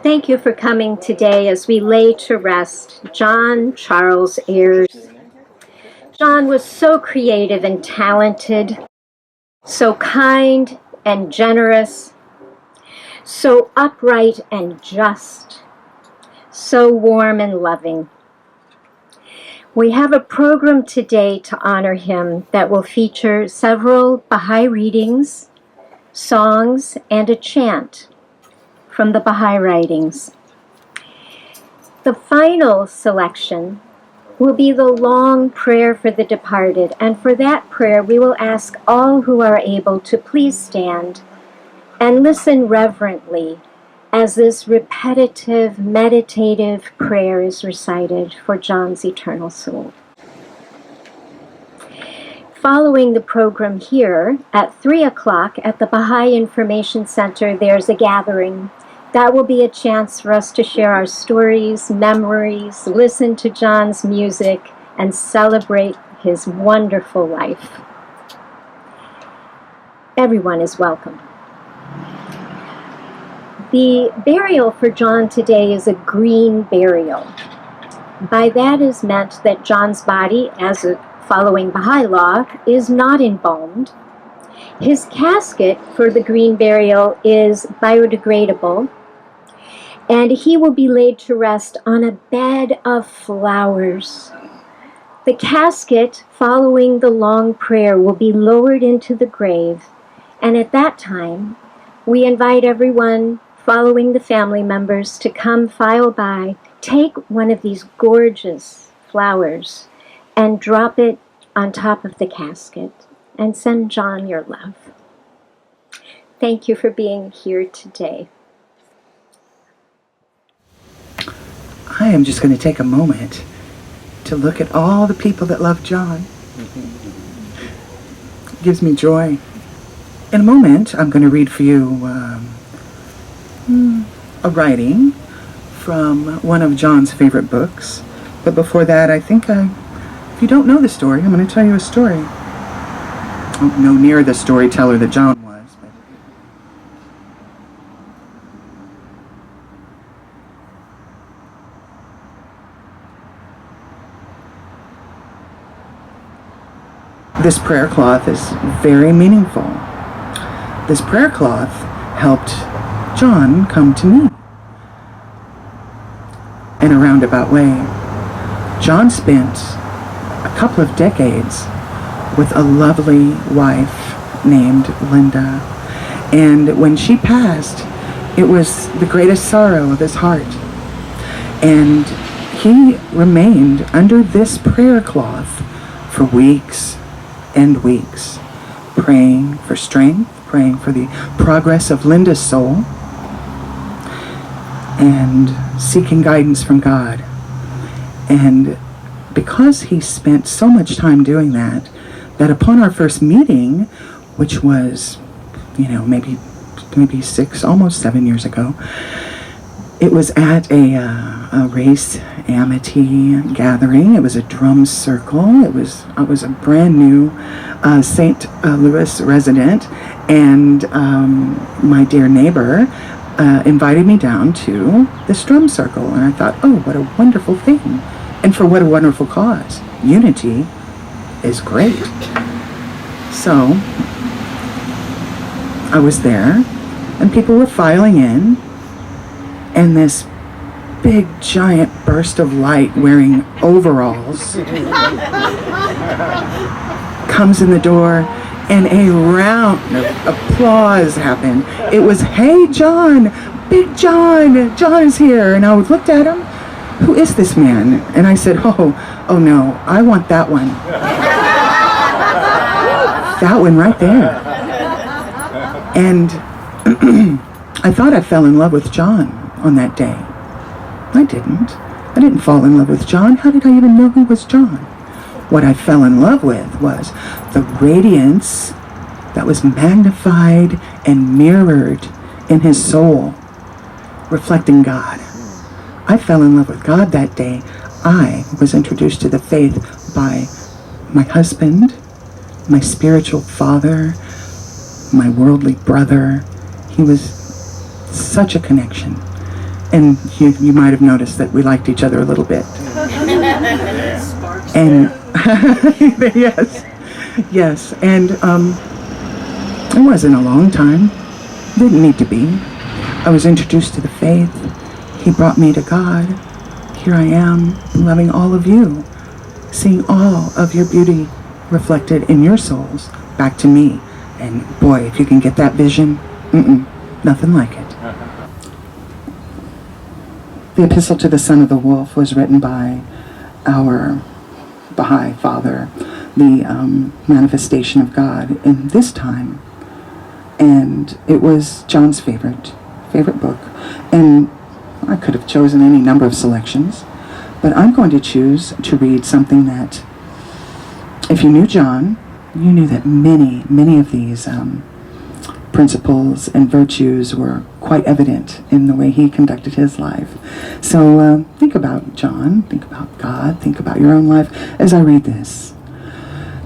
Thank you for coming today as we lay to rest John Charles Ayers. John was so creative and talented, so kind and generous, so upright and just, so warm and loving. We have a program today to honor him that will feature several Baha'i readings, songs, and a chant from the Baha'i writings. The final selection will be the long prayer for the departed, and for that prayer we will ask all who are able to please stand and listen reverently as this repetitive, meditative prayer is recited for John's eternal soul. Following the program here, at 3 o'clock at the Baha'i Information Center, there's a gathering. That will be a chance for us to share our stories, memories, listen to John's music, and celebrate his wonderful life. Everyone is welcome. The burial for John today is a green burial. By that is meant that John's body, following Baha'i law, is not embalmed. His casket for the green burial is biodegradable, and he will be laid to rest on a bed of flowers. The casket, following the long prayer, will be lowered into the grave, and at that time, we invite everyone following the family members to come file by, take one of these gorgeous flowers, and drop it on top of the casket, and send John your love. Thank you for being here today. I am just going to take a moment to look at all the people that love John. It gives me joy. In a moment, I'm going to read for you a writing from one of John's favorite books. But before that, I think if you don't know the story, I'm going to tell you a story. No near the storyteller that John was. This prayer cloth is very meaningful. This prayer cloth helped John come to me in a roundabout way. John spent a couple of decades with a lovely wife named Linda, and when she passed, it was the greatest sorrow of his heart. And he remained under this prayer cloth for weeks and weeks, praying for strength, praying for the progress of Linda's soul, and seeking guidance from God. And because he spent so much time doing that upon our first meeting, which was, maybe 6, almost 7 years ago, it was at a race amity gathering. It was a drum circle. I was a brand new St. Louis resident, and my dear neighbor invited me down to this drum circle, and I thought, oh, what a wonderful thing, and for what a wonderful cause. Unity is great. So I was there, and people were filing in, and this big giant burst of light wearing overalls comes in the door, and a round of applause happened. It was, "Hey John, Big John is here." And I looked at him, "Who is this man?" And I said, oh no, I want that one. That one right there. And I thought I fell in love with John on that day. I didn't fall in love with John. How did I even know who was John? What I fell in love with was the radiance that was magnified and mirrored in his soul, reflecting God. I fell in love with God that day. I was introduced to the faith by my husband, my spiritual father, my worldly brother. He was such a connection. And you might have noticed that we liked each other a little bit. And yes, yes, and it wasn't a long time. Didn't need to be. I was introduced to the faith. He brought me to God. Here I am, loving all of you, seeing all of your beauty reflected in your souls back to me. And boy, if you can get that vision, nothing like it. The Epistle to the Son of the Wolf was written by our Baha'i father, the manifestation of God in this time. And it was John's favorite book. And I could have chosen any number of selections, but I'm going to choose to read something that, if you knew John, you knew that many of these principles and virtues were quite evident in the way he conducted his life. So think about John, think about God, think about your own life as I read this.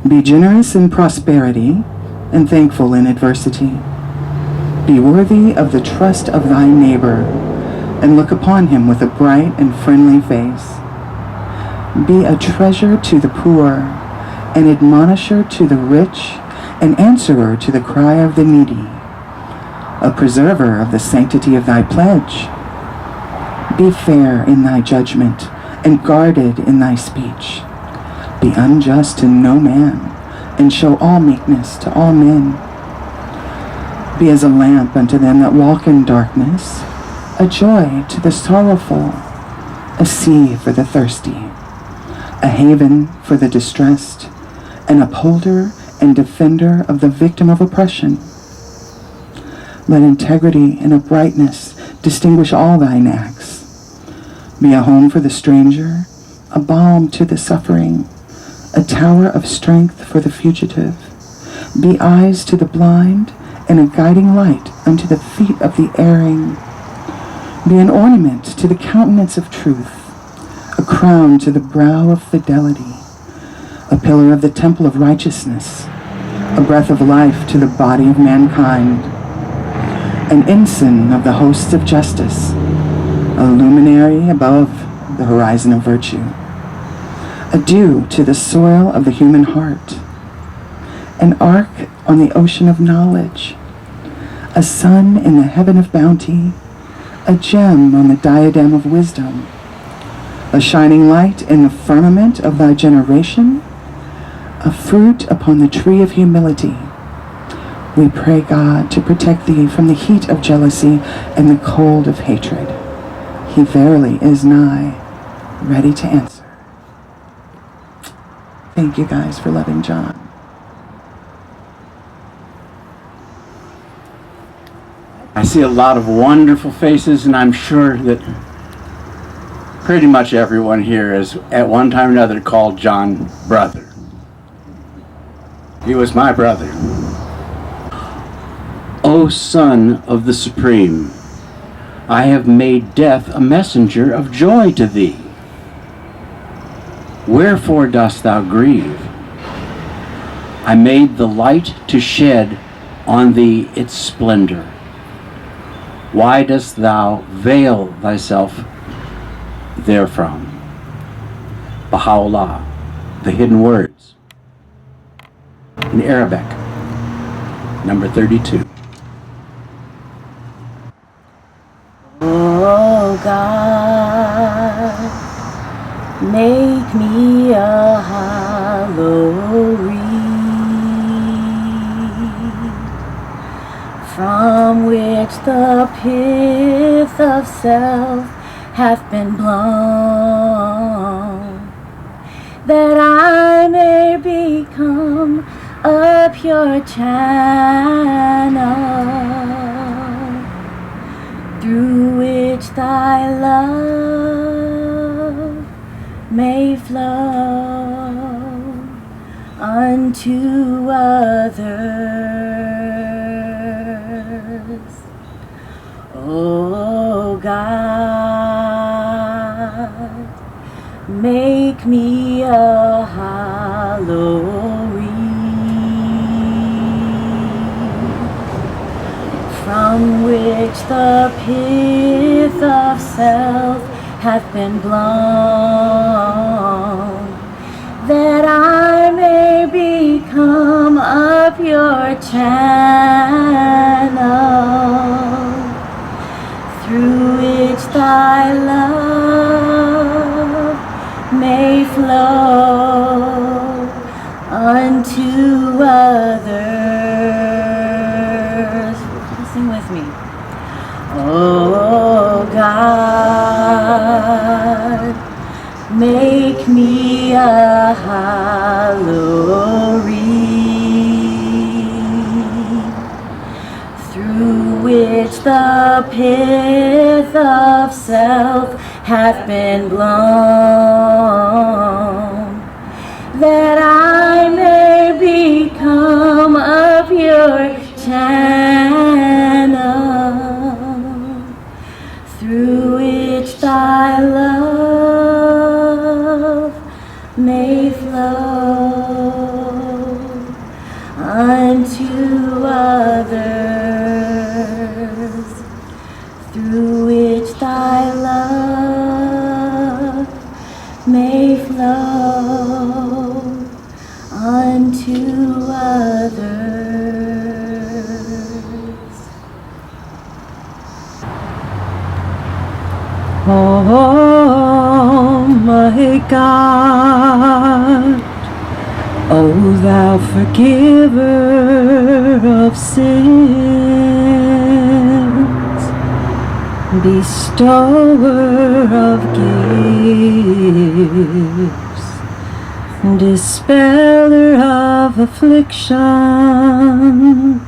Be generous in prosperity and thankful in adversity. Be worthy of the trust of thy neighbor and look upon him with a bright and friendly face. Be a treasure to the poor, an admonisher to the rich, an answerer to the cry of the needy, a preserver of the sanctity of thy pledge. Be fair in thy judgment, and guarded in thy speech. Be unjust to no man, and show all meekness to all men. Be as a lamp unto them that walk in darkness, a joy to the sorrowful, a sea for the thirsty, a haven for the distressed, an upholder and defender of the victim of oppression. Let integrity and uprightness distinguish all thine acts. Be a home for the stranger, a balm to the suffering, a tower of strength for the fugitive. Be eyes to the blind, and a guiding light unto the feet of the erring. Be an ornament to the countenance of truth, a crown to the brow of fidelity, a pillar of the temple of righteousness, a breath of life to the body of mankind, an ensign of the hosts of justice, a luminary above the horizon of virtue, a dew to the soil of the human heart, an ark on the ocean of knowledge, a sun in the heaven of bounty, a gem on the diadem of wisdom, a shining light in the firmament of thy generation, a fruit upon the tree of humility. We pray, God, to protect thee from the heat of jealousy and the cold of hatred. He verily is nigh, ready to answer. Thank you guys for loving John. I see a lot of wonderful faces, and I'm sure that pretty much everyone here has at one time or another called John brother. He was my brother. O Son of the Supreme, I have made death a messenger of joy to thee. Wherefore dost thou grieve? I made the light to shed on thee its splendor. Why dost thou veil thyself therefrom? Baha'u'llah, the hidden words. In Arabic, number 32. Oh God, make me a hollow reed, from which the pith of self hath been blown, that I may become a pure channel, through which thy love may flow unto others. Oh God, make me a hollow reed, from from which the pith of self hath been blown, that I may become a pure channel, through which thy love may flow unto others. Sing with me. Oh God, make me a hollow reed, through which the pith of self hath been blown, that I may become a pure channel, through which thy love may flow unto others, through which thy love may flow unto others. Oh my God, O thou forgiver of sins, bestower of gifts, dispeller of afflictions,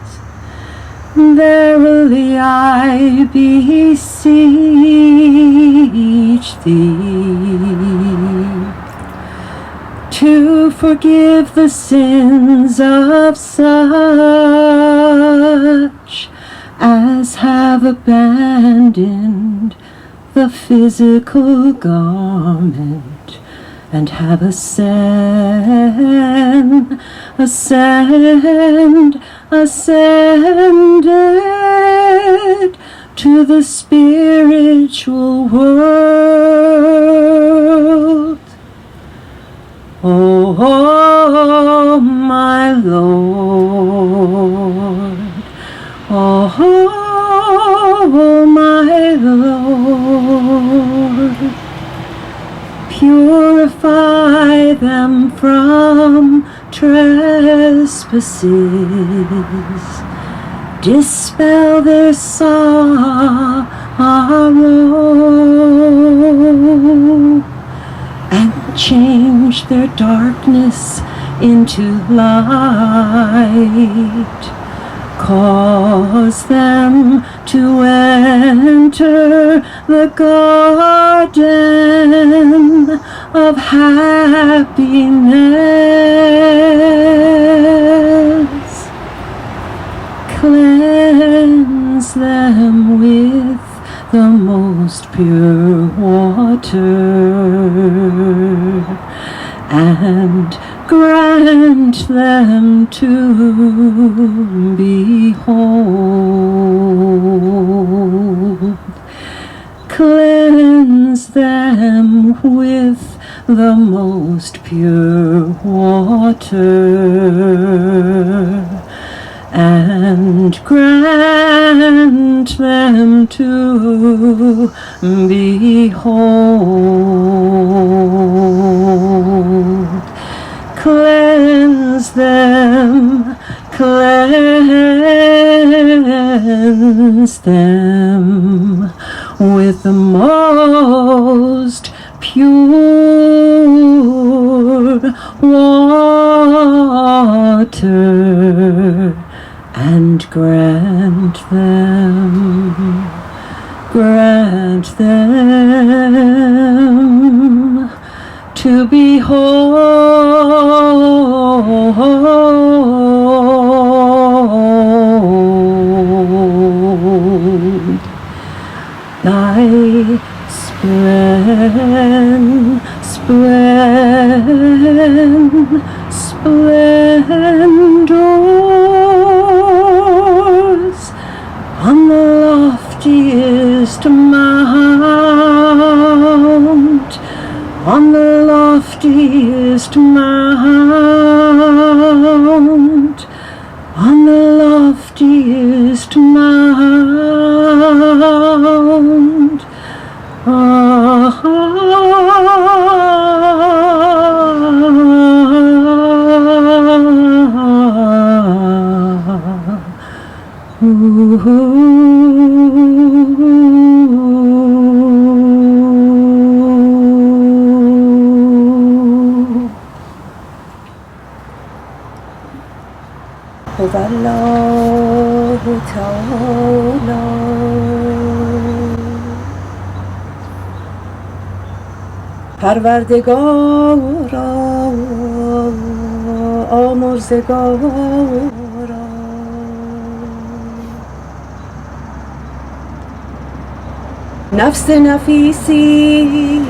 verily I beseech thee to forgive the sins of such as have abandoned the physical garment and have ascended to the spiritual world. Oh, my Lord, oh, my Lord, purify them from trespasses, dispel their sorrow, and change their darkness into light. Cause them to enter the garden of happiness. Cleanse them with the most pure water, and grant them to behold. Cleanse them with the most pure water, and grant them to behold. Cleanse them, cleanse them with the most pure water, and grant them to behold thy splendors on the loftiest mount, on the loftiest mount, on the loftiest mount. الله تعالی پروردگارا آمرزگارا نفس نفیسی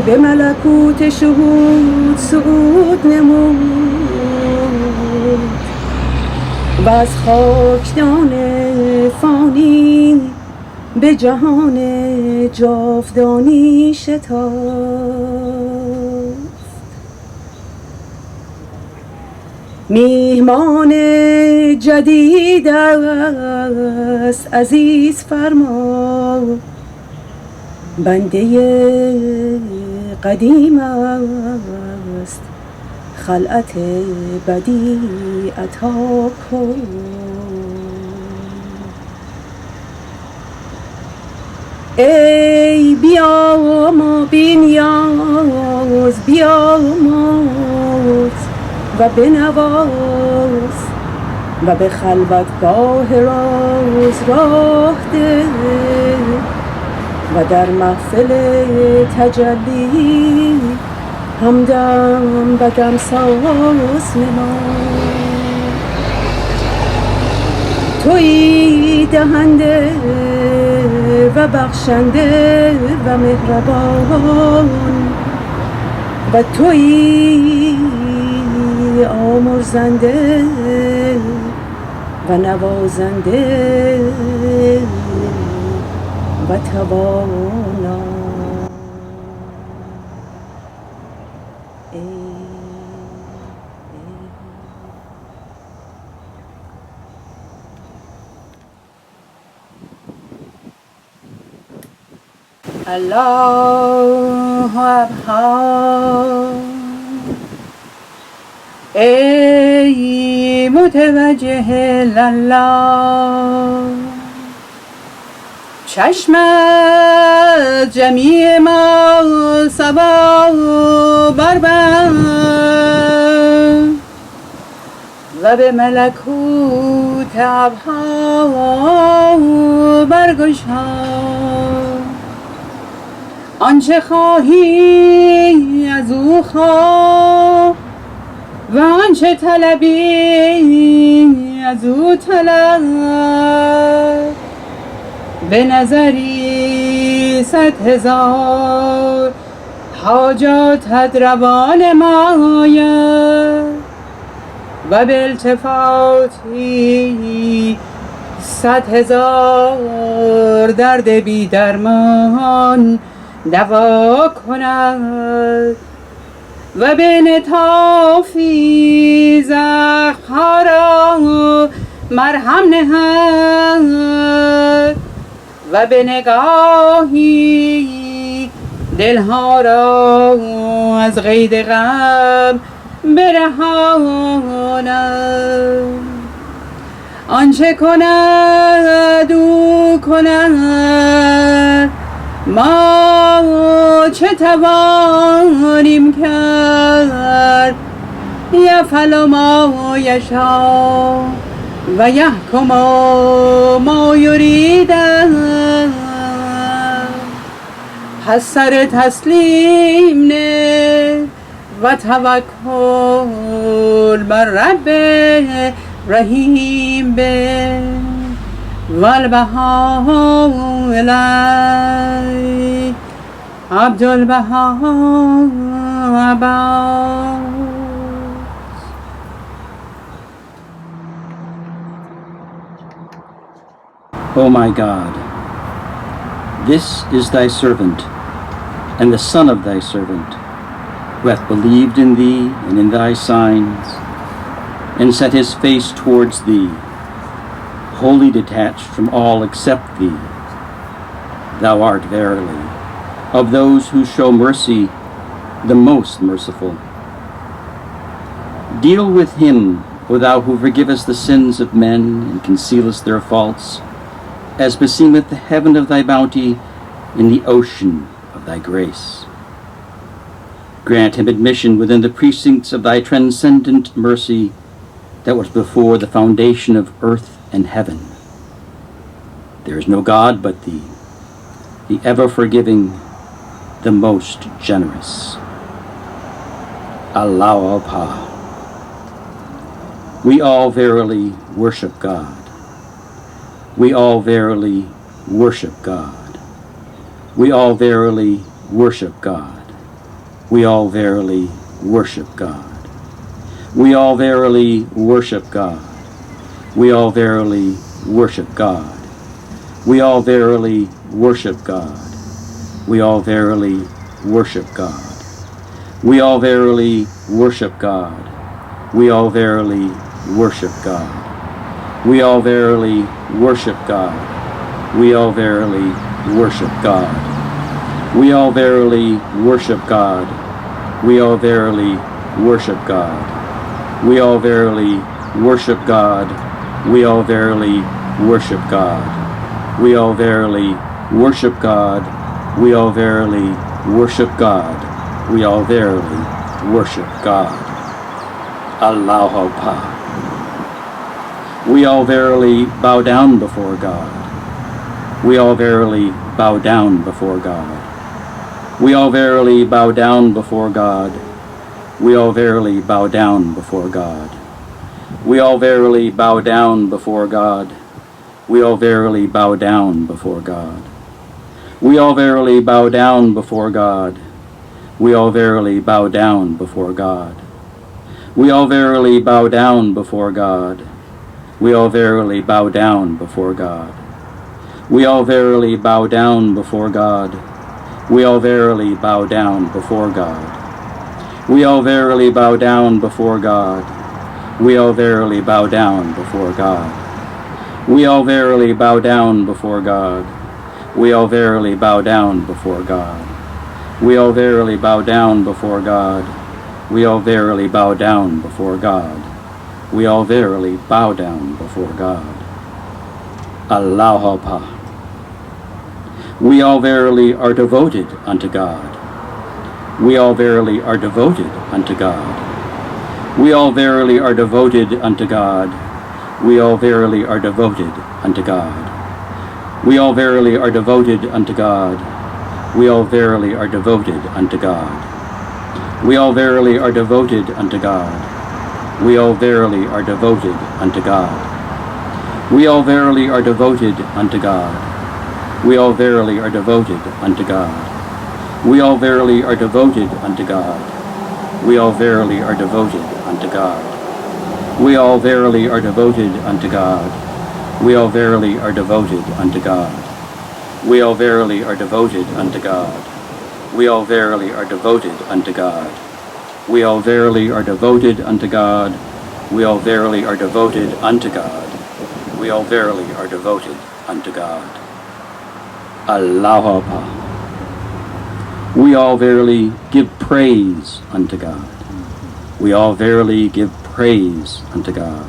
به ملکوت شهود صعود نمود و از خاکدان فانی به جهان جاودانی شتافت. میهمان جدید است عزیز فرما، بنده قدیم است خلعت بدی عطا کن. ای بیامرز بینیاز بیامرز و بنواز و به خلوتگاه راز راه ده و در محفل تجلی همدم و دمساز نما. تویی دهنده و بخشنده و مهربان و تویی آمرزنده و نوازنده و توانا. الله ابها ای متوجه الله، چشمت جمیع ما سبا بربند و به ملکوت ابها برگشای. آنچه خواهی از او خواه و آنچه طلبی از او طلب، به نظری 100,000 حاجاتت روان ماید و به التفاتی 100,000 درد بی درمان دوا کند و به نطافی زخم‌ها را مرهم نهد و به نگاهی دلها را از قید غم برهاند. آنچه کند او کند، ما چه توانیم کرد؟ یفعل ما یشاء و یحکم ما یرید. پس سر تسلیم نه و توکل بر رب رحیم به والبها الی عبدالبها عباس. O my God, This is thy servant, and the son of thy servant, who hath believed in thee and in thy signs, and set his face towards thee, wholly detached from all except thee. Thou art verily, of those who show mercy, the most merciful. Deal with him, O thou who forgivest the sins of men and concealest their faults, as beseemeth the heaven of thy bounty in the ocean of thy grace. Grant him admission within the precincts of thy transcendent mercy that was before the foundation of earth and heaven. There is no God but thee, the ever-forgiving, the most generous. Allah Pa. We all verily worship God. We all verily worship God. We all verily worship God. We all verily worship God. We all verily worship God. We all verily worship God. We all verily worship God. We all verily worship God. We all verily worship God. We all verily worship God. We all verily worship God. We all verily worship God. We all verily worship God. We all verily worship God. We all verily worship God. We all verily worship God. We all verily worship God. We all verily worship God. We all verily worship God. Allahu Pa. We all verily bow down before God. We all verily bow down before God. We all verily bow down before God. We all verily bow down before God. We all verily bow down before God. We all verily bow down before God. We all verily bow down before God. We all verily bow down before God. We all verily bow down before God. We all verily bow down before God. We all verily bow down before God. We all verily bow down before God. We all verily bow down before God. We all verily bow down before God. We all verily bow down before God. We all verily bow down before God. We all verily bow down before God. We all verily bow down before God. We all verily bow down before God. Allahu Pa. We all verily are devoted unto God. We all verily are devoted unto God. We all verily are devoted unto God. We all verily are devoted unto God. We all verily are devoted unto God. We all verily are devoted unto God. We all verily are devoted unto God. We all verily are devoted unto God. We all verily are devoted unto God. We all verily are devoted unto God. We all verily are devoted unto God. We all verily are devoted unto God. We all verily are devoted unto God. We all verily are devoted unto God. We all verily are devoted unto God. We all verily are devoted unto God. We all verily are devoted unto God. We all verily are devoted unto God. We all verily are devoted unto God. Allahu Pa. We all verily give praise unto God. We all verily give praise unto God.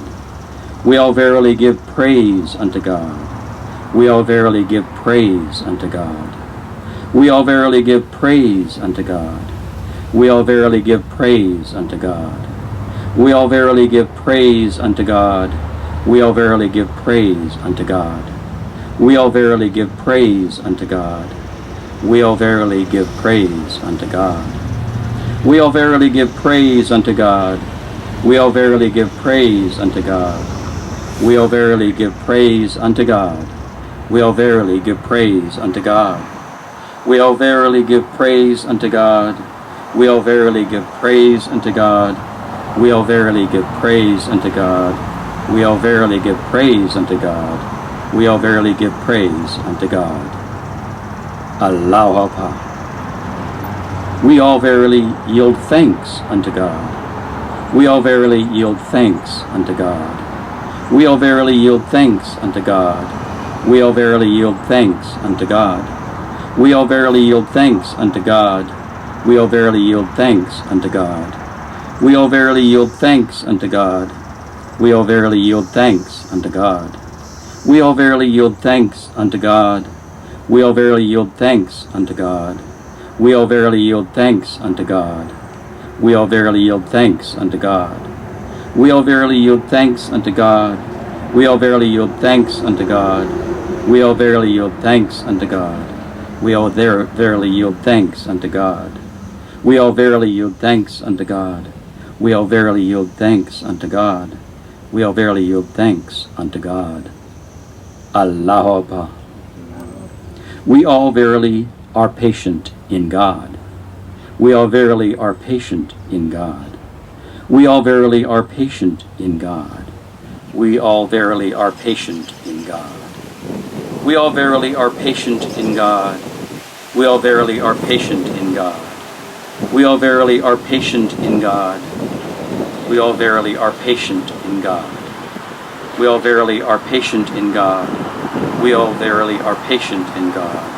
We all verily give praise unto God. We all verily give praise unto God. We all verily give praise unto God. We all verily give praise unto God. We all verily give praise unto God. We all verily give praise unto God. We all verily give praise unto God. We all verily give praise unto God. We all verily give praise unto God. We all verily give praise unto God. We all verily give praise unto God. We all verily give praise unto God. We all verily give praise unto God. We all verily give praise unto God. We all verily give praise unto God. We all verily give praise unto God. We all verily give praise unto God. Aloha pa. We all verily yield thanks unto God. We all verily yield thanks unto God. We all verily yield thanks unto God. We all verily yield thanks unto God. We all verily yield thanks unto God. We all verily yield thanks unto God. We all verily yield thanks unto God. We all verily yield thanks unto God. We all verily yield thanks unto God. We all verily yield thanks unto God. We all verily yield thanks unto God. We all verily yield thanks unto God. We all verily yield thanks unto God. We all verily yield thanks unto God. We all verily yield thanks unto God. We all verily yield thanks unto God. We all verily yield thanks unto God. We all verily yield thanks unto God. We all verily yield thanks unto God. Aloha pa. We all verily are patient in God. We all verily are patient in God. We all verily are patient in God. We all verily are patient in God. We all verily are patient in God. We all verily are patient in God. We all verily are patient in God. We all verily are patient in God. We all verily are patient in God. We all verily are patient in God.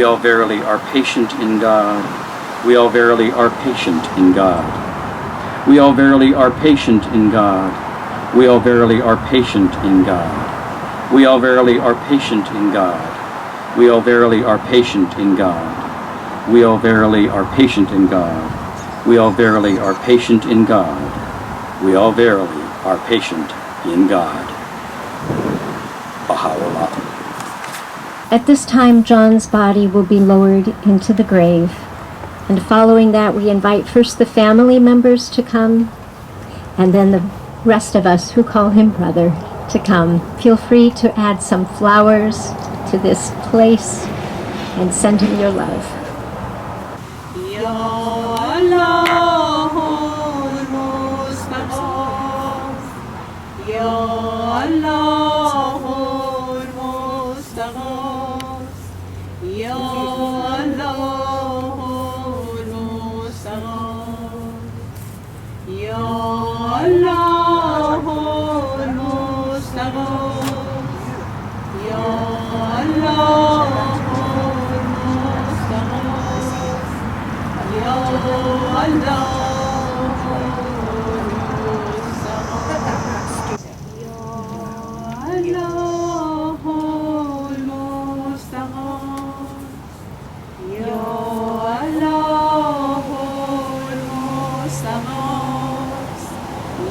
We all verily are patient in God. We all verily are patient in God. We all verily are patient in God. We all verily are patient in God. We all verily are patient in God. We all verily are patient in God. We all verily are patient in God. We all verily are patient in God. We all verily are patient in God. Baha'u'llah. At this time, John's body will be lowered into the grave. And following that, we invite first the family members to come, and then the rest of us who call him brother to come. Feel free to add some flowers to this place and send him your love. Ya Allahul Mustafa, Ya Allahul Mustafa, Ya Allahul Mustafa, Ya Allahul Mustafa, Ya Allahul Mustafa.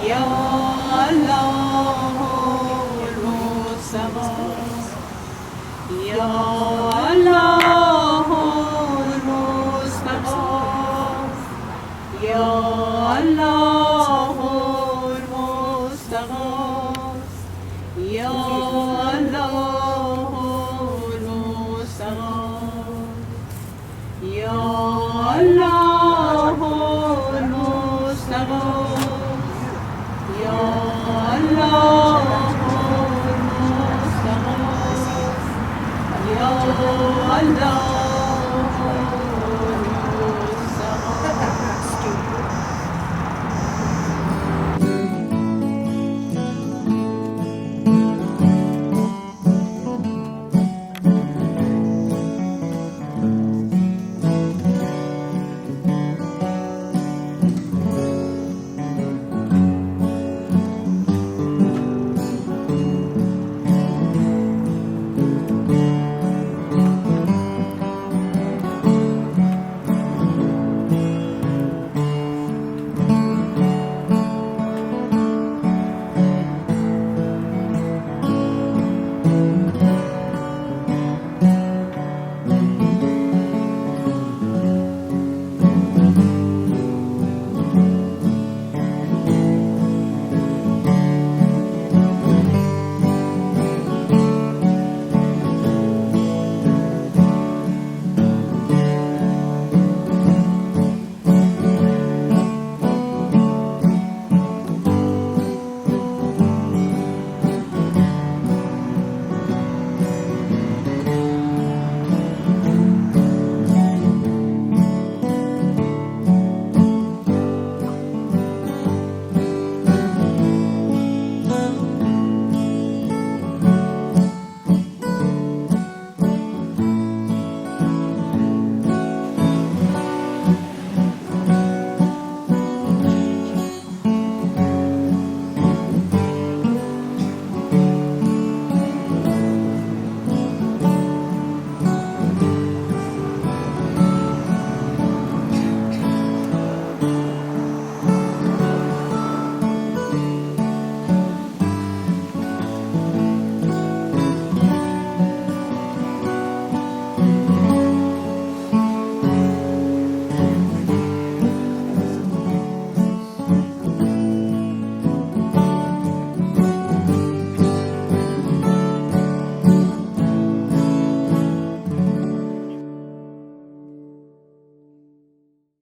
Ya Allahul Mustafa, Ya Allahul Mustafa, Ya Allahul Mustafa, Ya Allahul Mustafa, Ya Allahul Mustafa, Ya Allah.